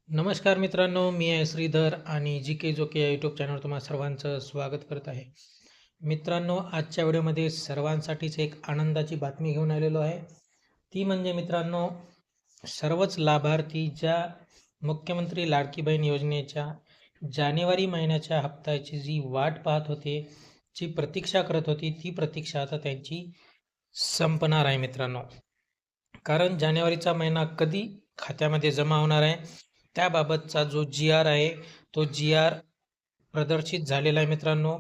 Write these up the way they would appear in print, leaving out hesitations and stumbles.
नमस्कार मित्रांनो, मी आहे श्रीधर आणि जी के जोके या यूट्यूब चॅनलवर तुम्हा सर्वांचं स्वागत करत आहे. मित्रांनो, आजच्या व्हिडिओमध्ये सर्वांसाठीच एक आनंदाची बातमी घेऊन आलेलो आहे. ती म्हणजे मित्रांनो, सर्वच लाभार्थी ज्या मुख्यमंत्री लाडकी बहीण योजनेच्या जानेवारी महिन्याच्या हप्त्याची जी वाट पाहत होते, जी प्रतीक्षा करत होती, ती प्रतीक्षा आता त्यांची संपणार आहे मित्रांनो. कारण जानेवारीचा महिना कधी खात्यामध्ये जमा होणार आहे, त्याबाबतचा जो जी-आर आहे, तो जी-आर प्रदर्शित झालेला आहे मित्रांनो.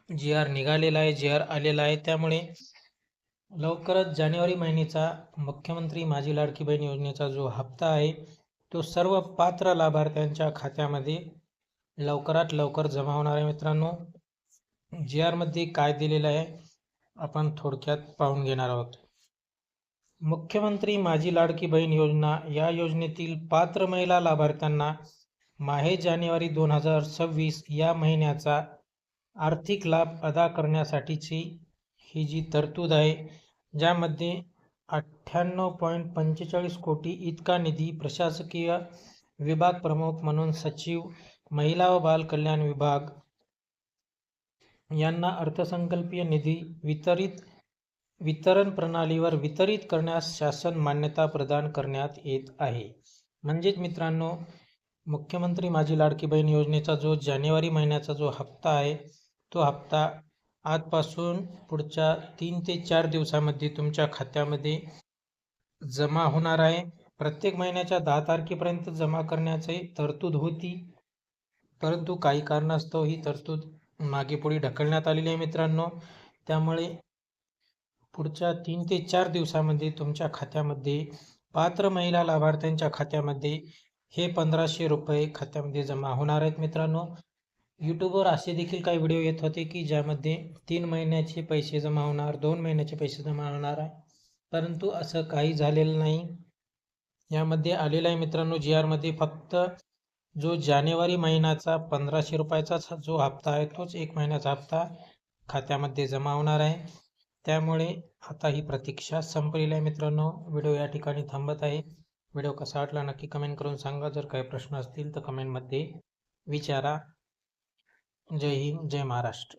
जी-आर निघालेला आहे, जी-आर आलेला आहे. त्यामुळे लवकरच जानेवारी महिन्याचा मुख्यमंत्री माझी लाडकी बहीण योजनेचा जो हप्ता आहे, तो सर्व पात्र लाभार्थ्यांच्या खात्यामध्ये लवकरात लवकर जमा होणार आहे मित्रांनो. जी-आरमध्ये काय दिलेलं आहे, आपण थोडक्यात पाहून घेणार आहोत. मुख्यमंत्री माझी लाडकी बहीण योजना या योजनेतील पात्र महिला लाभार्थ्यांना माहे जानेवारी 2026 या महिन्याचा आर्थिक लाभ अदा करण्यासाठीची ही जी तरतूद आहे, ज्यामध्ये 98.45 कोटी इतका निधी प्रशासकीय विभाग प्रमुख म्हणून सचिव, महिला व बाल कल्याण विभाग यांना अर्थसंकल्पीय निधी वितरण प्रणालीवर वितरित करण्यास शासन मान्यता प्रदान करण्यात येत आहे. म्हणजेच मित्रांनो, मुख्यमंत्री माझी लाडकी बहीण योजनेचा जो जानेवारी महिन्याचा जो हप्ता आहे, तो हप्ता आजपासून पुढच्या 3 ते 4 दिवसामध्ये तुमच्या खात्यामध्ये जमा होणार आहे. प्रत्येक महिन्याच्या 10 तारखेपर्यंत जमा करण्याची तरतूद होती, परंतु काही कारणास्तव ही तरतूद मागे पुढे ढकलण्यात आलेली आहे मित्रांनो. त्यामुळे पुढच्या 3 ते 4 दिवसामध्ये तुमच्या खात्यामध्ये पात्र महिला लाभार्थ्यांच्या खात्यामध्ये हे 1500 रुपये खात्यामध्ये जमा होणार आहेत मित्रांनो. यूट्यूबवर असे देखील काही व्हिडिओ येत होते की ज्यामध्ये 3 महिन्याचे पैसे जमा होणार, 2 महिन्याचे पैसे जमा होणार आहे, परंतु असं काही झालेलं नाही. यामध्ये आलेलं आहे मित्रांनो, जी-आरमध्ये फक्त जो जानेवारी महिन्याचा 1500 रुपयाचाच जो हप्ता आहे, तोच 1 महिन्याचा हप्ता खात्यामध्ये जमा होणार आहे. त्यामुळे आता ही प्रतीक्षा संपलेली आहे मित्रांनो. व्हिडिओ या ठिकाणी थांबत आहे. व्हिडिओ कसा वाटला नक्की कमेंट करून सांगा. जर काही प्रश्न असतील तर कमेंटमध्ये विचारा. जय हिंद, जय महाराष्ट्र.